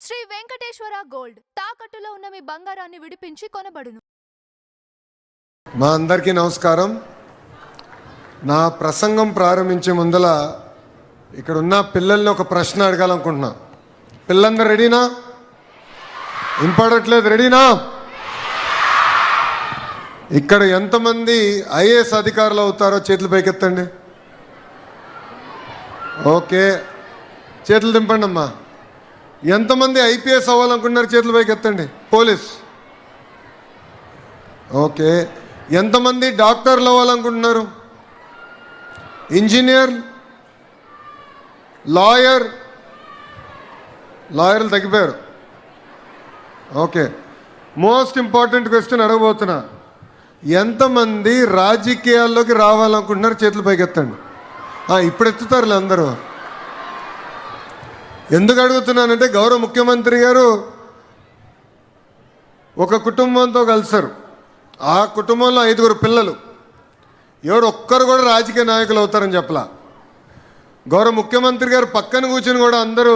Shri Venkateswara gold తాకట్టులో ఉన్న మీ బంగారాన్ని విడిపించి కొనబడును. మా అందరికీ నమస్కారం. నా ప్రసంగం ప్రారంభించే ముందల ఇక్కడ ఉన్న పిల్లల్ని ఒక ప్రశ్న అడగాలనుకుంటున్నా. పిల్లలందరూ రెడీనా? ఇంపడట్లేదు, రెడీనా? ఇక్కడ ఎంతమంది ఐఏఎస్ అధికారులు అవుతారో చేతులు పైకెత్తండి. ఓకే, చేతులు దింపండి అమ్మా. ఎంతమంది ఐపీఎస్ అవ్వాలనుకుంటున్నారు? చేతులు పైకెత్తండి. పోలీస్. ఓకే, ఎంతమంది డాక్టర్లు అవ్వాలనుకుంటున్నారు? ఇంజనీర్, లాయర్లు తగ్గిపోయారు. ఓకే, మోస్ట్ ఇంపార్టెంట్ క్వశ్చన్ అడగబోతున్నా. ఎంతమంది రాజకీయాల్లోకి రావాలనుకుంటున్నారు? చేతులు పైకెత్తండి. ఇప్పుడు ఎత్తుతారులే అందరూ. ఎందుకు అడుగుతున్నానంటే, గౌరవ ముఖ్యమంత్రి గారు ఒక కుటుంబంతో కలిసారు. ఆ కుటుంబంలో 5 పిల్లలు. ఎవరు ఒక్కరు కూడా రాజకీయ నాయకులు అవుతారని చెప్పలా. గౌరవ ముఖ్యమంత్రి గారు పక్కన కూర్చొని కూడా అందరూ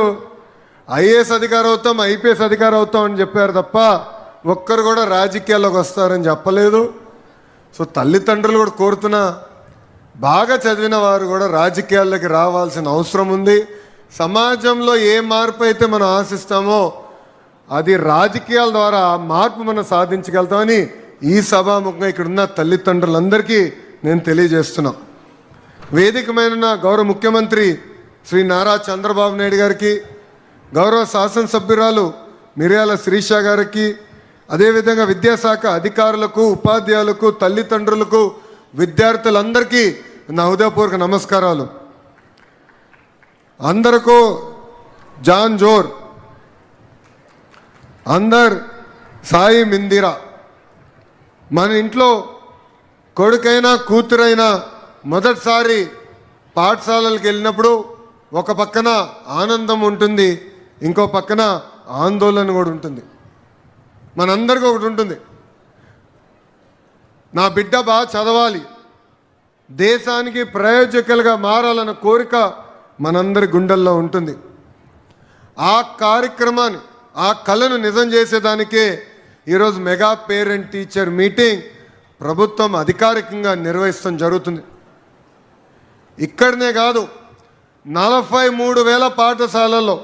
ఐఏఎస్ అధికారి అవుతాం, ఐపీఎస్ అధికారి అవుతాం అని చెప్పారు తప్ప ఒక్కరు కూడా రాజకీయాల్లోకి వస్తారని చెప్పలేదు. సో తల్లిదండ్రులు కూడా కోరుతున్నా, బాగా చదివిన వారు కూడా రాజకీయాల్లోకి రావాల్సిన అవసరం ఉంది. సమాజంలో ఏ మార్పు అయితే మనం ఆశిస్తామో అది రాజకీయాల ద్వారా మార్పు మనం సాధించగలుగుతామని ఈ సభాముఖంగా ఇక్కడున్న తల్లిదండ్రులందరికీ నేను తెలియజేస్తున్నా. వేదికమైన గౌరవ ముఖ్యమంత్రి శ్రీ నారా చంద్రబాబు నాయుడు గారికి, గౌరవ శాసనసభ్యురాలు మిర్యాల శిరీష గారికి, అదేవిధంగా విద్యాశాఖ అధికారులకు, ఉపాధ్యాయులకు, తల్లిదండ్రులకు, విద్యార్థులందరికీ నా హృదయపూర్వక నమస్కారాలు. అందరికీ జాన్ జోర్, అందర్ సాయి మిందిరా. మన ఇంట్లో కొడుకైనా కూతురైనా మొదటిసారి పాఠశాలలకు వెళ్ళినప్పుడు ఒక పక్కన ఆనందం ఉంటుంది, ఇంకో పక్కన ఆందోళన కూడా ఉంటుంది. మనందరికీ ఒకటి ఉంటుంది, నా బిడ్డ బాగా చదవాలి, దేశానికి ప్రయోజకులుగా మారాలన్న కోరిక మనందరి గుండెల్లో ఉంటుంది. ఆ కార్యక్రమాన్ని, ఆ కళను నిజం చేసేదానికే ఈరోజు మెగా పేరెంట్ టీచర్ మీటింగ్ ప్రభుత్వం అధికారికంగా నిర్వహించడం జరుగుతుంది. ఇక్కడనే కాదు, 43,000 పాఠశాలల్లో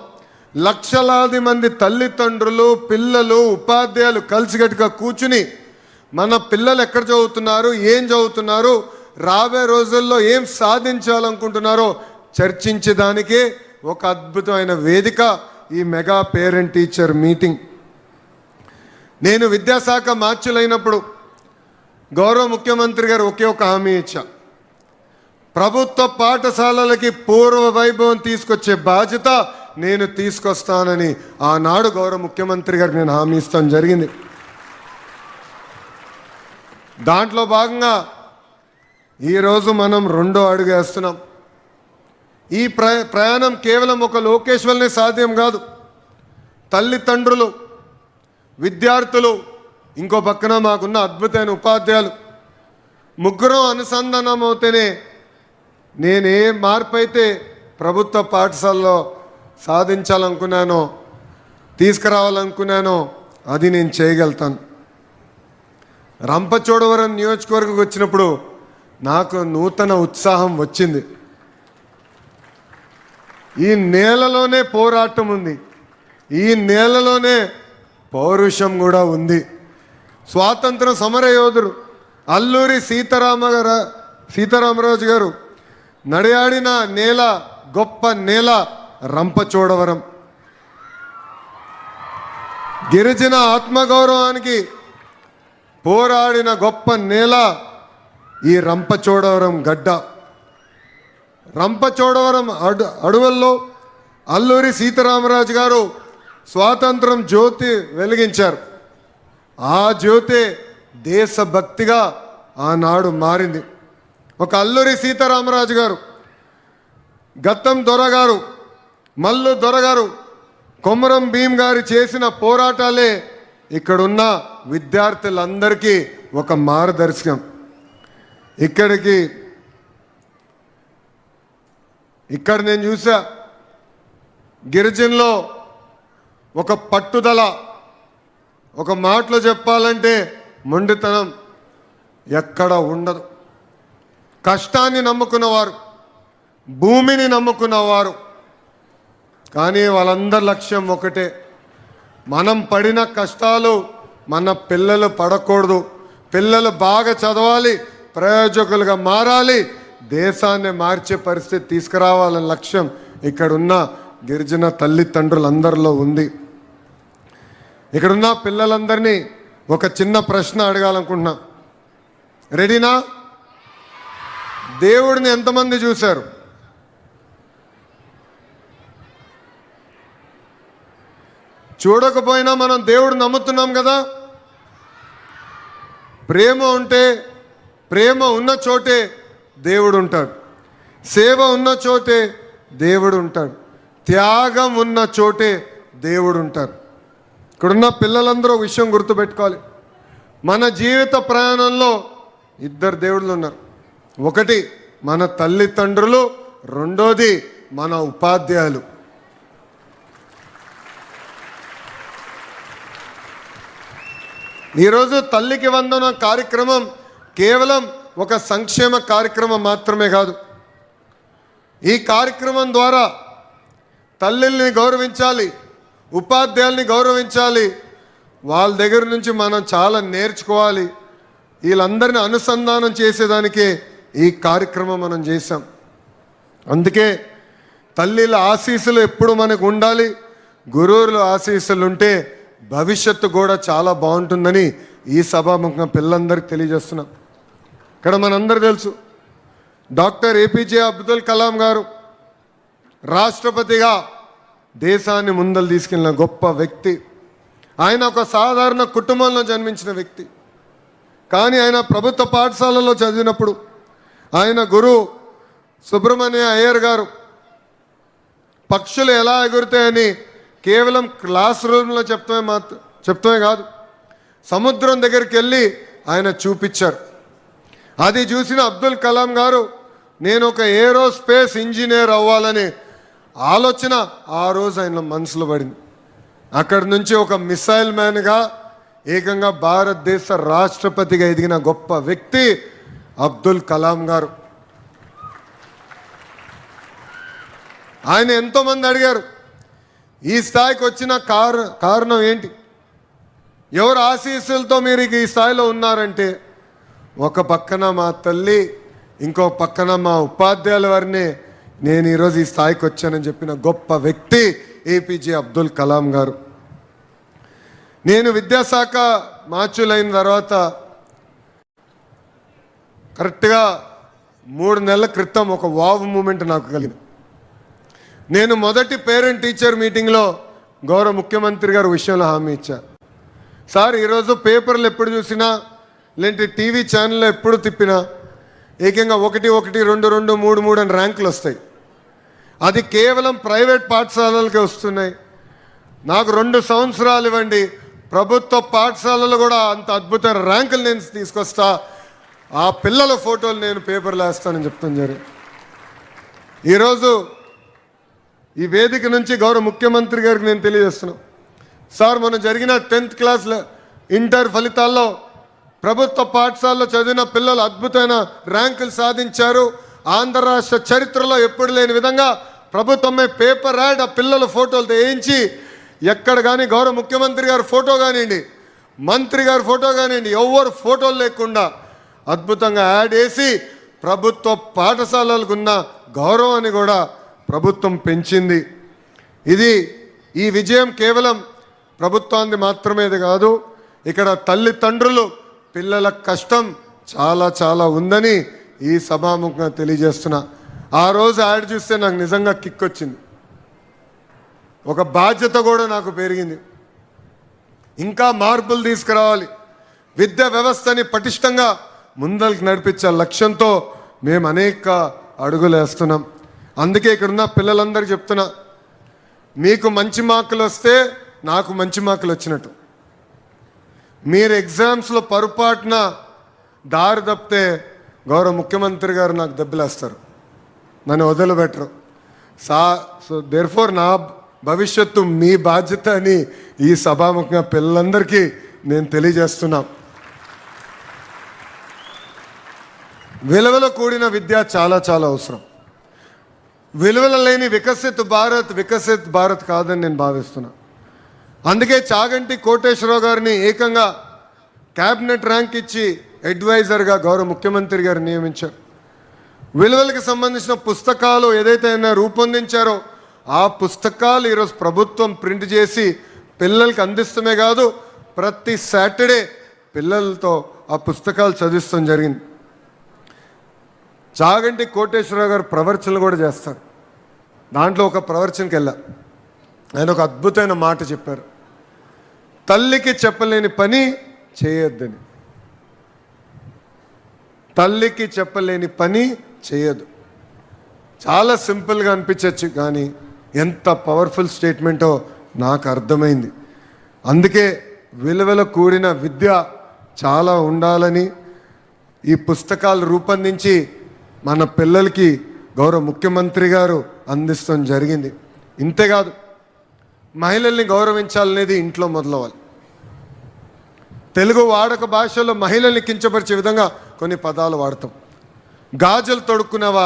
లక్షలాది మంది తల్లిదండ్రులు, పిల్లలు, ఉపాధ్యాయులు కలిసికట్టుగా కూర్చుని మన పిల్లలు ఎక్కడ చదువుతున్నారు, ఏం చదువుతున్నారు, రాబోయే రోజుల్లో ఏం సాధించాలనుకుంటున్నారో చర్చించేదానికే ఒక అద్భుతమైన వేదిక ఈ మెగా పేరెంట్ టీచర్ మీటింగ్. నేను విద్యాశాఖ మార్చులైనప్పుడు గౌరవ ముఖ్యమంత్రి గారు ఒకే ఒక హామీ ఇచ్చా. ప్రభుత్వ పాఠశాలలకి పూర్వ వైభవం తీసుకొచ్చే బాధ్యత నేను తీసుకొస్తానని ఆనాడు గౌరవ ముఖ్యమంత్రి గారు నేను హామీ ఇస్తాను జరిగింది. దాంట్లో భాగంగా ఈరోజు మనం 2వ అడుగు వేస్తున్నాం. ఈ ప్రయాణం కేవలం ఒక లోకేష్ వల్లనే సాధ్యం కాదు. తల్లిదండ్రులు, విద్యార్థులు, ఇంకో పక్కన మాకున్న అద్భుతమైన ఉపాధ్యాయులు, ముగ్గురం అనుసంధానం అవుతేనే నేను ఏ మార్పు అయితే ప్రభుత్వ పాఠశాలలో సాధించాలనుకున్నానో, తీసుకురావాలనుకున్నానో అది నేను చేయగలుగుతాను. రంపచోడవరం నియోజకవర్గంకి వచ్చినప్పుడు నాకు నూతన ఉత్సాహం వచ్చింది. ఈ నేలలోనే పోరాటం ఉంది, ఈ నేలలోనే పౌరుషం కూడా ఉంది. స్వాతంత్ర సమర యోధుడు అల్లూరి సీతారామరాజు గారు నడియాడిన నేల, గొప్ప నేల రంపచోడవరం. గిరిజన ఆత్మగౌరవానికి పోరాడిన గొప్ప నేల ఈ రంపచోడవరం గడ్డ. రంపచోడవరం అడవుల్లో అల్లూరి సీతారామరాజు గారు స్వాతంత్రం జ్యోతి వెలిగించారు. ఆ జ్యోతి దేశభక్తిగా ఆనాడు మారింది. ఒక అల్లూరి సీతారామరాజు గారు, గత్తం దొరగారు, మల్లు దొరగారు, కొమరం భీం గారు చేసిన పోరాటాలే ఇక్కడున్న విద్యార్థులందరికీ ఒక మార్గదర్శకం. ఇక్కడ నేను చూసా గిరిజనులో ఒక పట్టుదల, ఒక మాటలో చెప్పాలంటే మొండితనం ఎక్కడ ఉండదు. కష్టాన్ని నమ్ముకున్నవారు, భూమిని నమ్ముకున్నవారు. కానీ వాళ్ళందరి లక్ష్యం ఒకటే, మనం పడిన కష్టాలు మన పిల్లలు పడకూడదు, పిల్లలు బాగా చదవాలి, ప్రయోజకులుగా మారాలి, దేశాన్ని మార్చే పరిస్థితి తీసుకురావాలనే లక్ష్యం ఇక్కడున్న గిరిజన తల్లిదండ్రులందరిలో ఉంది. ఇక్కడున్న పిల్లలందరినీ ఒక చిన్న ప్రశ్న అడగాలనుకుంటున్నా. రెడీనా? దేవుడిని ఎంతమంది చూశారు? చూడకపోయినా మనం దేవుడు నమ్ముతున్నాం కదా. ప్రేమ ఉంటే, ప్రేమ ఉన్న చోటే దేవుడు ఉంటాడు, సేవ ఉన్న చోటే దేవుడు ఉంటాడు, త్యాగం ఉన్న చోటే దేవుడు ఉంటాడు. ఇక్కడున్న పిల్లలందరూ ఒక విషయం గుర్తుపెట్టుకోవాలి. మన జీవిత ప్రయాణంలో ఇద్దరు దేవుళ్ళు ఉన్నారు. ఒకటి మన తల్లిదండ్రులు, రెండోది మన ఉపాధ్యాయులు. ఈరోజు తల్లికి వందనం కార్యక్రమం కేవలం ఒక సంక్షేమ కార్యక్రమం మాత్రమే కాదు. ఈ కార్యక్రమం ద్వారా తల్లిని గౌరవించాలి, ఉపాధ్యాయుల్ని గౌరవించాలి, వాళ్ళ దగ్గర నుంచి మనం చాలా నేర్చుకోవాలి. వీళ్ళందరినీ అనుసంధానం చేసేదానికే ఈ కార్యక్రమం మనం చేశాం. అందుకే తల్లిల ఆశీస్సులు ఎప్పుడు మనకు ఉండాలి, గురువుల ఆశీస్సులు ఉంటే భవిష్యత్తు కూడా చాలా బాగుంటుందని ఈ సభాముఖంగా పిల్లలందరికీ తెలియజేస్తున్నాం. ఇక్కడ మనందరూ తెలుసు, డాక్టర్ ఏపీజే అబ్దుల్ కలాం గారు రాష్ట్రపతిగా దేశాన్ని ముందలు తీసుకెళ్ళిన గొప్ప వ్యక్తి. ఆయన ఒక సాధారణ కుటుంబంలో జన్మించిన వ్యక్తి. కానీ ఆయన ప్రభుత్వ పాఠశాలలో చదివినప్పుడు ఆయన గురువు సుబ్రహ్మణ్య అయ్యర్ గారు పక్షులు ఎలా ఎగురుతాయని కేవలం క్లాస్ రూమ్లో చెప్తమే కాదు, సముద్రం దగ్గరికి వెళ్ళి ఆయన చూపించారు. అది చూసిన అబ్దుల్ కలాం గారు నేను ఒక ఏరోస్పేస్ ఇంజనీర్ అవ్వాలని ఆలోచన ఆ రోజు ఆయన మనసులో పడింది. అక్కడి నుంచి ఒక మిసైల్ మ్యాన్గా ఏకంగా భారతదేశ రాష్ట్రపతిగా ఎదిగిన గొప్ప వ్యక్తి అబ్దుల్ కలాం గారు. ఆయన ఎంతోమంది అడిగారు ఈ స్థాయికి వచ్చిన కారణం ఏంటి, ఎవరు ఆశీస్సులతో మీరు ఈ స్థాయిలో ఉన్నారంటే, ఒక పక్కన మా తల్లి, ఇంకో పక్కన మా ఉపాధ్యాయుల వారిని నేను ఈరోజు ఈ స్థాయికి వచ్చానని చెప్పిన గొప్ప వ్యక్తి ఏపీజే అబ్దుల్ కలాం గారు. నేను విద్యాశాఖ మార్చులైన తర్వాత కరెక్ట్గా 3 నెలల క్రితం ఒక వావ్ మూమెంట్ నాకు కలిగింది. నేను మొదటి పేరెంట్ టీచర్ మీటింగ్లో గౌరవ ముఖ్యమంత్రి గారు విషయంలో హామీ ఇచ్చారు. సార్ ఈరోజు పేపర్లు ఎప్పుడు చూసినా లేదంటే టీవీ ఛానల్లో ఎప్పుడు తిప్పినా ఏకంగా 1, 1, 2, 2, 3, 3 అని ర్యాంకులు వస్తాయి. అది కేవలం ప్రైవేట్ పాఠశాలలకే వస్తున్నాయి. నాకు 2 సంవత్సరాలు ఇవ్వండి, ప్రభుత్వ పాఠశాలలు కూడా అంత అద్భుతమైన ర్యాంకులు నేను తీసుకొస్తా, ఆ పిల్లల ఫోటోలు నేను పేపర్లో వేస్తానని చెప్తాను జరిగింది. ఈరోజు ఈ వేదిక నుంచి గౌరవ ముఖ్యమంత్రి గారికి నేను తెలియజేస్తున్నాను. సార్ మొన్న జరిగిన 10th క్లాస్ ఇంటర్ ఫలితాల్లో ప్రభుత్వ పాఠశాలలో చదివిన పిల్లలు అద్భుతమైన ర్యాంకులు సాధించారు. ఆంధ్ర రాష్ట్ర చరిత్రలో ఎప్పుడు లేని విధంగా ప్రభుత్వమే పేపర్ యాడ్ ఆ పిల్లల ఫోటోలు వేయించి ఎక్కడ కానీ గౌరవ ముఖ్యమంత్రి గారి ఫోటో కానివ్వండి, మంత్రి గారి ఫోటో కానివ్వండి, ఎవరు ఫోటోలు లేకుండా అద్భుతంగా యాడ్ వేసి ప్రభుత్వ పాఠశాలలకు ఉన్న గౌరవాన్ని కూడా ప్రభుత్వం పెంచింది. ఈ విజయం కేవలం ప్రభుత్వాన్ని మాత్రమే కాదు, ఇక్కడ తల్లిదండ్రులు పిల్లల కష్టం చాలా చాలా ఉందని ఈ సభాముఖంగా తెలియజేస్తున్నా. ఆ రోజు యాడ్ చూస్తే నాకు నిజంగా కిక్ వచ్చింది, ఒక బాధ్యత కూడా నాకు పెరిగింది. ఇంకా మార్పులు తీసుకురావాలి, విద్యా వ్యవస్థని పటిష్టంగా ముందరికి నడిపించే లక్ష్యంతో మేము అనేక అడుగులు వేస్తున్నాం. అందుకే ఇక్కడున్న పిల్లలందరికీ చెప్తున్నా, మీకు మంచి మార్కులు వస్తే నాకు మంచి మార్కులు వచ్చినట్టు. మీరు ఎగ్జామ్స్లో పొరపాటున దారి తప్పితే గౌరవ ముఖ్యమంత్రి గారు నాకు దెబ్బలేస్తారు, నన్ను వదిలిపెట్టరు. సో దేర్ఫోర్ నా భవిష్యత్తు మీ బాధ్యత అని ఈ సభాముఖంగా పిల్లలందరికీ నేను తెలియజేస్తున్నా. విలువలో కూడిన విద్య చాలా చాలా అవసరం. విలువలు లేని వికసిత్ భారత్ కాదని నేను భావిస్తున్నా. అందుకే చాగంటి కోటేశ్వరరావు గారిని ఏకంగా క్యాబినెట్ ర్యాంక్ ఇచ్చి అడ్వైజర్గా గౌరవ ముఖ్యమంత్రి గారు నియమించారు. విలువలకు సంబంధించిన పుస్తకాలు ఏదైతే రూపొందించారో ఆ పుస్తకాలు ఈరోజు ప్రభుత్వం ప్రింట్ చేసి పిల్లలకి అందిస్తమే కాదు, ప్రతి సాటర్డే పిల్లలతో ఆ పుస్తకాలు చదివిస్తాం జరిగింది. చాగంటి కోటేశ్వరరావు గారు ప్రవచనలు కూడా చేస్తారు. దాంట్లో ఒక ప్రవచనకి వెళ్ళా, ఆయన ఒక అద్భుతమైన మాట చెప్పారు. తల్లికి చెప్పలేని పని చేయొద్దని. తల్లికి చెప్పలేని పని చేయదు. చాలా సింపుల్గా అనిపించవచ్చు, కానీ ఎంత పవర్ఫుల్ స్టేట్మెంటో నాకు అర్థమైంది. అందుకే విలువల కూడిన విద్య చాలా ఉండాలని ఈ పుస్తకాలు రూపొందించి మన పిల్లలకి గౌరవ ముఖ్యమంత్రి గారు అందిస్తాం జరిగింది. ఇంతేకాదు, మహిళల్ని గౌరవించాలనేది ఇంట్లో మొదలవ్వాలి. తెలుగు వాడక భాషలో మహిళల్ని కించపరిచే విధంగా కొన్ని పదాలు వాడతాం. గాజులు తొడుక్కున్నావా,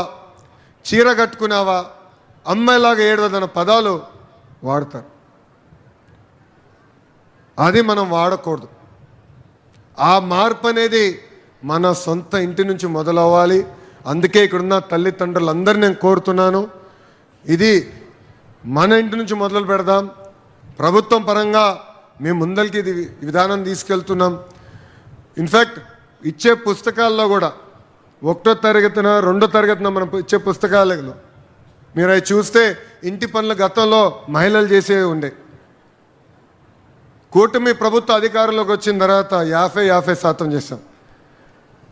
చీర కట్టుకున్నావా, అమ్మాయిలాగా ఏడవదన్న పదాలు వాడతారు. అది మనం వాడకూడదు. ఆ మార్పు అనేది మన సొంత ఇంటి నుంచి మొదలవ్వాలి. అందుకే ఇక్కడున్న తల్లిదండ్రులందరినీ నేను కోరుతున్నాను, ఇది మన ఇంటి నుంచి మొదలు పెడదాం. ప్రభుత్వం పరంగా మేము ముందరికి ఇది విధానం తీసుకెళ్తున్నాం. ఇన్ఫ్యాక్ట్ ఇచ్చే పుస్తకాల్లో కూడా 1వ తరగతిన 2వ తరగతిన మనం ఇచ్చే పుస్తకాలలో మీరు అవి చూస్తే ఇంటి పనులు గతంలో మహిళలు చేసేవి ఉండే. కూటమి ప్రభుత్వ అధికారంలోకి వచ్చిన తర్వాత 50% చేశాం.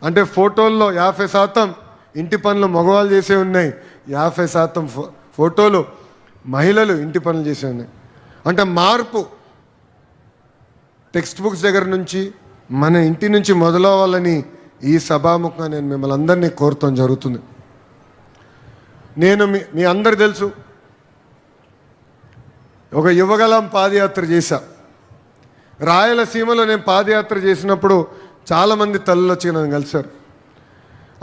అంటే ఫోటోల్లో 50% ఇంటి పనులు మగవాళ్ళు చేసే ఉన్నాయి, 50% ఫోటోలు మహిళలు ఇంటి పనులు చేసే ఉన్నాయి. అంటే మార్పు టెక్స్ట్ బుక్స్ దగ్గర నుంచి మన ఇంటి నుంచి మొదలవ్వాలని ఈ సభాముఖంగా నేను మిమ్మల్ని అందరినీ కోరటం జరుగుతుంది. నేను మీ అందరు తెలుసు, ఒక యువగలం పాదయాత్ర చేశా. రాయలసీమలో నేను పాదయాత్ర చేసినప్పుడు చాలామంది తల్లులు వచ్చి నన్ను కలిశారు.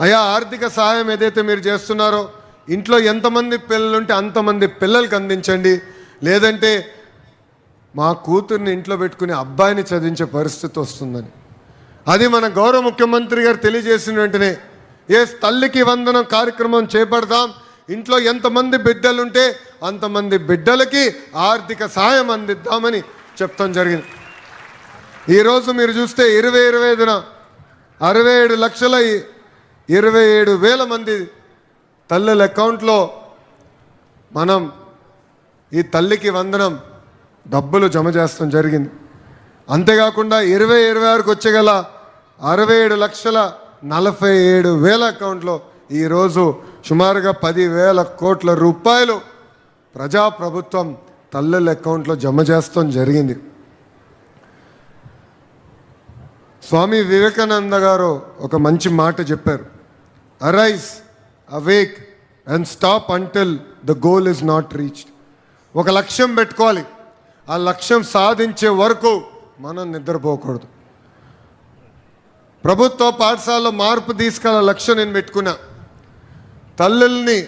అయ్యా, ఆర్థిక సహాయం ఏదైతే మీరు చేస్తున్నారో ఇంట్లో ఎంతమంది పిల్లలుంటే అంతమంది పిల్లలకి అందించండి, లేదంటే మా కూతుర్ని ఇంట్లో పెట్టుకుని అబ్బాయిని చదివించే పరిస్థితి వస్తుందని. అది మన గౌరవ ముఖ్యమంత్రి గారు తెలియజేసిన వెంటనే తల్లికి వందనం కార్యక్రమం చేపడదాం. ఇంట్లో ఎంతమంది బిడ్డలుంటే అంతమంది బిడ్డలకి ఆర్థిక సహాయం అందిద్దామని చెప్తాం జరిగింది. ఈరోజు మీరు చూస్తే 2025న 67,27,000 మంది తల్లుల అకౌంట్లో మనం ఈ తల్లికి వందనం డబ్బులు జమ చేస్తాం జరిగింది. అంతేకాకుండా 2026కి వచ్చేగల 67,47,000 అకౌంట్లో ఈరోజు సుమారుగా 10,000 కోట్ల రూపాయలు ప్రజాప్రభుత్వం తల్లుల అకౌంట్లో జమ చేస్తాం జరిగింది. స్వామి వివేకానంద గారు ఒక మంచి మాట చెప్పారు, arise, awake and stop until the goal is not reached. ఒక లక్ష్యం పెట్టుకోవాలి, ఆ లక్ష్యం సాధించే వరకు మనం నిద్రపోకూడదు. ప్రభుత్వ పాఠశాలలో మార్పు తీసుకెళ్ళ లక్ష్యం నేను పెట్టుకున్నా. తల్లుల్ని,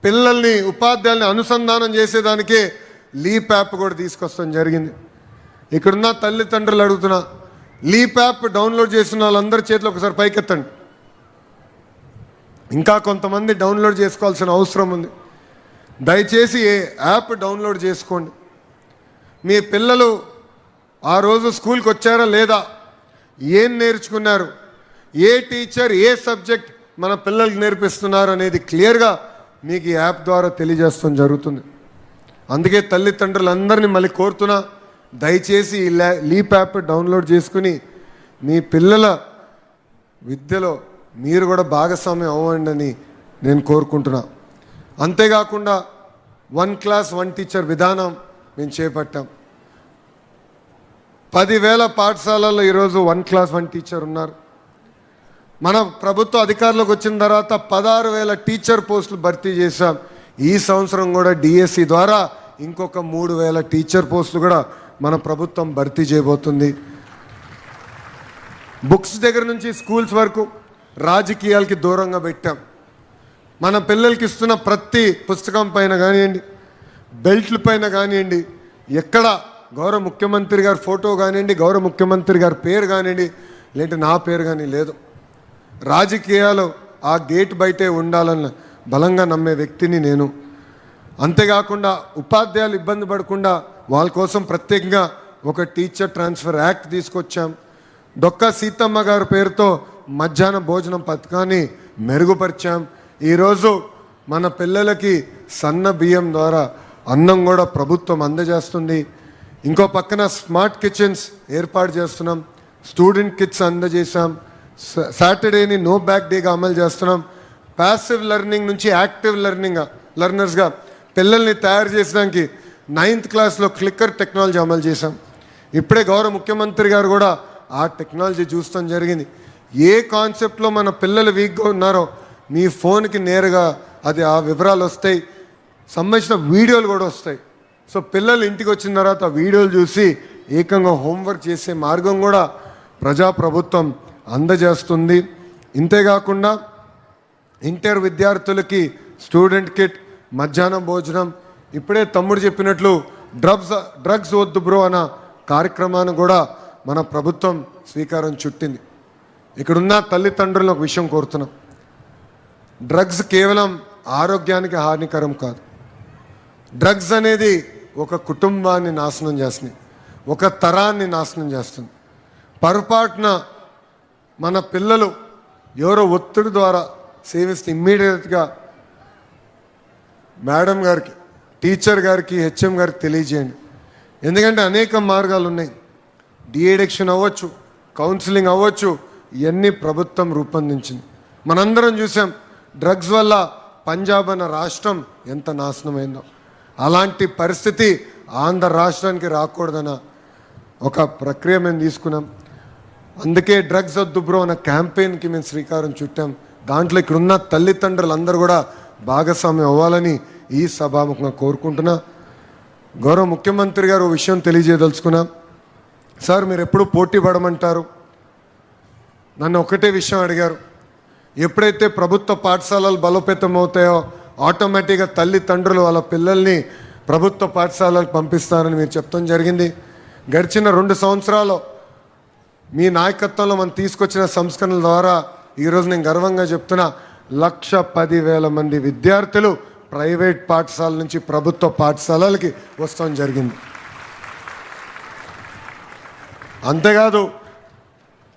పిల్లల్ని, ఉపాధ్యాయుల్ని అనుసంధానం చేసేదానికే లీప్ యాప్ కూడా తీసుకొస్తాం జరిగింది. ఇక్కడున్న తల్లిదండ్రులు అడుగుతున్నా, లీప్ యాప్ డౌన్లోడ్ చేసిన వాళ్ళందరి చేతిలో ఒకసారి పైకెత్తండి. ఇంకా కొంతమంది డౌన్లోడ్ చేసుకోవాల్సిన అవసరం ఉంది. దయచేసి ఏ యాప్ డౌన్లోడ్ చేసుకోండి. మీ పిల్లలు ఆ రోజు స్కూల్కి వచ్చారా లేదా, ఏం నేర్చుకున్నారు, ఏ టీచర్ ఏ సబ్జెక్ట్ మన పిల్లలకి నేర్పిస్తున్నారు అనేది క్లియర్గా మీకు ఈ యాప్ ద్వారా తెలియజేస్తాం జరుగుతుంది. అందుకే తల్లిదండ్రులందరినీ మళ్ళీ కోరుతున్నా, దయచేసి ఈ లీప్ యాప్ డౌన్లోడ్ చేసుకుని మీ పిల్లల విద్యలో మీరు కూడా భాగస్వామ్యం అవ్వండి అని నేను కోరుకుంటున్నా. అంతేకాకుండా 1 క్లాస్ 1 టీచర్ విధానం మేము చేపట్టాం. 10,000 పాఠశాలల్లో ఈరోజు 1 క్లాస్ 1 టీచర్ ఉన్నారు. మన ప్రభుత్వ అధికారంలోకి వచ్చిన తర్వాత 16,000 టీచర్ పోస్టులు భర్తీ చేశాం. ఈ సంవత్సరం కూడా డిఎస్సి ద్వారా ఇంకొక 3,000 టీచర్ పోస్టులు కూడా మన ప్రభుత్వం భర్తీ చేయబోతుంది. బుక్స్ దగ్గర నుంచి స్కూల్స్ వరకు రాజకీయాలకి దూరంగా పెట్టాం. మన పిల్లలకి ఇస్తున్న ప్రతి పుస్తకం పైన కానివ్వండి, బెల్ట్ల పైన కానివ్వండి, ఎక్కడ గౌరవ ముఖ్యమంత్రి గారి ఫోటో కానివ్వండి, గౌరవ ముఖ్యమంత్రి గారి పేరు కానివ్వండి, లేదంటే నా పేరు కానీ లేదు. రాజకీయాలు ఆ గేట్ బయటే ఉండాలని బలంగా నమ్మే వ్యక్తిని నేను. అంతేకాకుండా ఉపాధ్యాయులు ఇబ్బంది పడకుండా వాళ్ళ కోసం ప్రత్యేకంగా ఒక టీచర్ ట్రాన్స్ఫర్ యాక్ట్ తీసుకొచ్చాం. డొక్కా సీతమ్మ గారి పేరుతో మధ్యాహ్న భోజనం పథకాన్ని మెరుగుపరిచాం. ఈరోజు మన పిల్లలకి సన్న బియ్యం ద్వారా అన్నం కూడా ప్రభుత్వం అందజేస్తుంది. ఇంకో పక్కన స్మార్ట్ కిచెన్స్ ఏర్పాటు చేస్తున్నాం. స్టూడెంట్ కిట్స్ అందజేసాం. సాటర్డేని నో బ్యాక్ డేగా అమలు చేస్తున్నాం. ప్యాసివ్ లెర్నింగ్ నుంచి యాక్టివ్ లెర్నర్స్గా పిల్లల్ని తయారు చేసడానికి 9th క్లాస్లో క్లిక్కర్ టెక్నాలజీ అమలు చేశాం. ఇప్పుడే గౌరవ ముఖ్యమంత్రి గారు కూడా ఆ టెక్నాలజీ చూస్తాం జరిగింది. ఏ కాన్సెప్ట్లో మన పిల్లలు వీక్గా ఉన్నారో మీ ఫోన్కి నేరుగా అది ఆ వివరాలు వస్తాయి, సంబంధించిన వీడియోలు కూడా వస్తాయి. సో పిల్లలు ఇంటికి వచ్చిన తర్వాత వీడియోలు చూసి ఏకంగా హోంవర్క్ చేసే మార్గం కూడా ప్రజాప్రభుత్వం అందజేస్తుంది. ఇంతేకాకుండా ఇంటర్ విద్యార్థులకి స్టూడెంట్ కిట్, మధ్యాహ్నం భోజనం, ఇప్పుడే తమ్ముడు చెప్పినట్లు డ్రగ్స్ వద్దు బ్రో అన్న కార్యక్రమాన్ని కూడా మన ప్రభుత్వం శ్రీకారం చుట్టింది. ఇక్కడున్న తల్లిదండ్రులను ఒక విషయం కోరుతున్నాం. డ్రగ్స్ కేవలం ఆరోగ్యానికి హానికరం కాదు. డ్రగ్స్ అనేది ఒక కుటుంబాన్ని నాశనం చేస్తుంది, ఒక తరాన్ని నాశనం చేస్తుంది. పొరపాటున మన పిల్లలు ఎవరో ఒత్తిడి ద్వారా సేవిస్తే ఇమ్మీడియట్గా మేడం గారికి, టీచర్ గారికి, హెచ్ఎం గారికి తెలియజేయండి. ఎందుకంటే అనేక మార్గాలు ఉన్నాయి. డీఎడిక్షన్ అవ్వచ్చు, కౌన్సిలింగ్ అవ్వచ్చు, ఇవన్నీ ప్రభుత్వం రూపొందించింది. మనందరం చూసాం డ్రగ్స్ వల్ల పంజాబ్ అన్న రాష్ట్రం ఎంత నాశనమైందో. అలాంటి పరిస్థితి ఆంధ్ర రాష్ట్రానికి రాకూడదన్న ఒక ప్రక్రియ మేము తీసుకున్నాం. అందుకే డ్రగ్స్ వద్దు బ్రో అన్న క్యాంపెయిన్కి మేము శ్రీకారం చుట్టాం. దాంట్లో ఇక్కడున్న తల్లిదండ్రులందరూ కూడా భాగస్వామ్యం అవ్వాలని ఈ సభాముఖంగా కోరుకుంటున్నా. గౌరవ ముఖ్యమంత్రి గారు విషయం తెలియజేయదలుచుకున్నా. సార్ మీరు ఎప్పుడు పోటీ పడమంటారు? నన్ను ఒకటే విషయం అడిగారు. ఎప్పుడైతే ప్రభుత్వ పాఠశాలలు బలోపేతం అవుతాయో ఆటోమేటిక్గా తల్లిదండ్రులు వాళ్ళ పిల్లల్ని ప్రభుత్వ పాఠశాలలకు పంపిస్తారని మీరు చెప్తాం జరిగింది. గడిచిన 2 సంవత్సరాలు మీ నాయకత్వంలో మనం తీసుకొచ్చిన సంస్కరణల ద్వారా ఈరోజు నేను గర్వంగా చెప్తున్నా, 1,10,000 మంది విద్యార్థులు ప్రైవేట్ పాఠశాల నుంచి ప్రభుత్వ పాఠశాలలకి వస్తాం జరిగింది. అంతేకాదు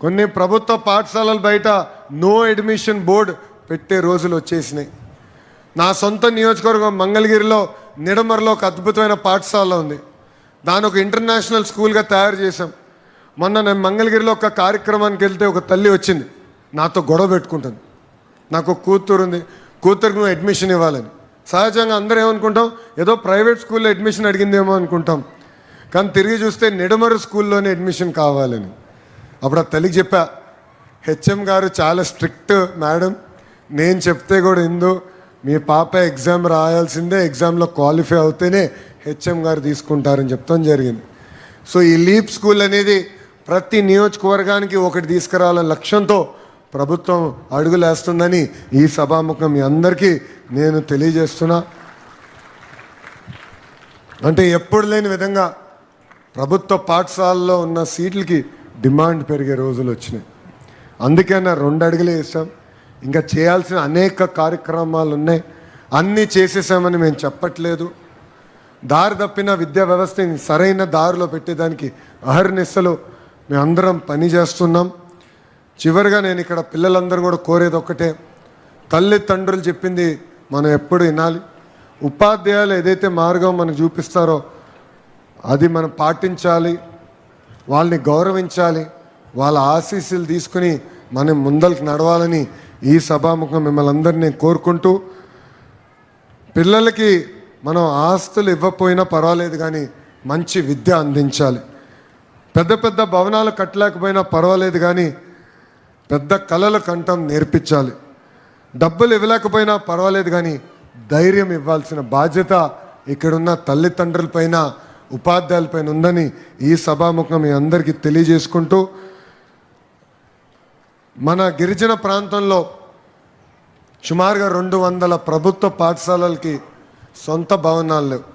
కొన్ని ప్రభుత్వ పాఠశాలల బయట నో అడ్మిషన్ బోర్డు పెట్టే రోజులు వచ్చేసినాయి. నా సొంత నియోజకవర్గం మంగళగిరిలో నిడమర్లో ఒక అద్భుతమైన పాఠశాల ఉంది. దాని ఒక ఇంటర్నేషనల్ స్కూల్గా తయారు చేశాం. మొన్న నేను మంగళగిరిలో ఒక కార్యక్రమానికి వెళ్తే ఒక తల్లి వచ్చింది, నాతో గొడవ పెట్టుకుంటుంది. నాకు ఒక కూతురు ఉంది, కూతురికి నువ్వు అడ్మిషన్ ఇవ్వాలని. సహజంగా అందరూ ఏమనుకుంటాం, ఏదో ప్రైవేట్ స్కూల్లో అడ్మిషన్ అడిగిందేమో అనుకుంటాం. కానీ తిరిగి చూస్తే నిడమరు స్కూల్లోనే అడ్మిషన్ కావాలని. అప్పుడు ఆ తల్లికి చెప్పా, హెచ్ఎం గారు చాలా స్ట్రిక్ట్ మేడం, నేను చెప్తే కూడా ఇందు మీ పాప ఎగ్జామ్ రాయాల్సిందే, ఎగ్జామ్లో క్వాలిఫై అవుతేనే హెచ్ఎం గారు తీసుకుంటారని చెప్తాం జరిగింది. సో ఈ లీప్ స్కూల్ అనేది ప్రతి నియోజకవర్గానికి ఒకటి తీసుకురావాలనే లక్ష్యంతో ప్రభుత్వం అడుగులేస్తుందని ఈ సభాముఖం మీ అందరికీ నేను తెలియజేస్తున్నా. అంటే ఎప్పుడు లేని విధంగా ప్రభుత్వ పాఠశాలలో ఉన్న సీట్లకి డిమాండ్ పెరిగే రోజులు వచ్చినాయి. అందుకే నా 2 అడుగులే వేసాం. ఇంకా చేయాల్సిన అనేక కార్యక్రమాలు ఉన్నాయి. అన్నీ చేసేసామని మేము చెప్పట్లేదు. దారి తప్పిన విద్యా వ్యవస్థని సరైన దారిలో పెట్టేదానికి అహర్నిశలు మేమందరం పని చేస్తున్నాం. చివరిగా నేను ఇక్కడ పిల్లలందరూ కూడా కోరేది ఒక్కటే, తల్లిదండ్రులు చెప్పింది మనం ఎప్పుడు వినాలి. ఉపాధ్యాయులు ఏదైతే మార్గం మనకు చూపిస్తారో అది మనం పాటించాలి, వాళ్ళని గౌరవించాలి, వాళ్ళ ఆశీస్సులు తీసుకుని మనం ముందరికి నడవాలని ఈ సభాముఖం మిమ్మల్ని అందరినీ కోరుకుంటూ, పిల్లలకి మనం ఆస్తులు ఇవ్వకపోయినా పర్వాలేదు కానీ మంచి విద్య అందించాలి. పెద్ద పెద్ద భవనాలు కట్టలేకపోయినా పర్వాలేదు కానీ పెద్ద కళలు కంఠం నేర్పించాలి. డబ్బులు ఇవ్వలేకపోయినా పర్వాలేదు కానీ ధైర్యం ఇవ్వాల్సిన బాధ్యత ఇక్కడున్న తల్లిదండ్రులపైన ఉపాధ్యాయులపైన ఉందని ఈ సభాముఖం మీ అందరికీ తెలియజేసుకుంటూ, మన గిరిజన ప్రాంతంలో సుమారుగా 200 ప్రభుత్వ పాఠశాలలకి సొంత భవనాలు లేవు.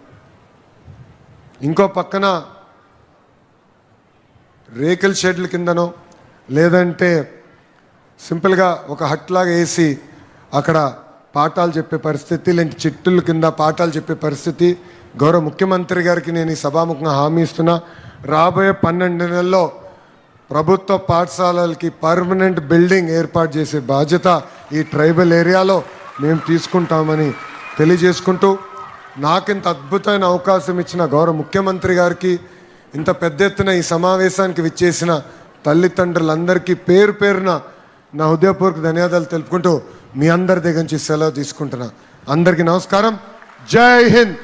ఇంకో పక్కన రేకుల షెడ్ల కిందనో లేదంటే సింపుల్గా ఒక హట్ లాగా వేసి అక్కడ పాఠాలు చెప్పే పరిస్థితి, లేదంటే చెట్టుల కింద పాఠాలు చెప్పే పరిస్థితి. గౌరవ ముఖ్యమంత్రి గారికి నేను ఈ సభాముఖంగా హామీ ఇస్తున్నా, రాబోయే 12 నెలల్లో ప్రభుత్వ పాఠశాలలకి పర్మనెంట్ బిల్డింగ్ ఏర్పాటు చేసే బాధ్యత ఈ ట్రైబల్ ఏరియాలో మేము తీసుకుంటామని తెలియజేసుకుంటూ, నాకింత అద్భుతమైన అవకాశం ఇచ్చిన గౌరవ ముఖ్యమంత్రి గారికి, ఇంత పెద్ద ఎత్తున ఈ సమావేశానికి విచ్చేసిన తల్లిదండ్రులందరికీ పేరు పేరున నా హృదయపూర్వక ధన్యవాదాలు తెలుపుకుంటూ మీ అందరి దగ్గర నుంచి సెలవు తీసుకుంటున్నా. అందరికీ నమస్కారం. జై హింద్.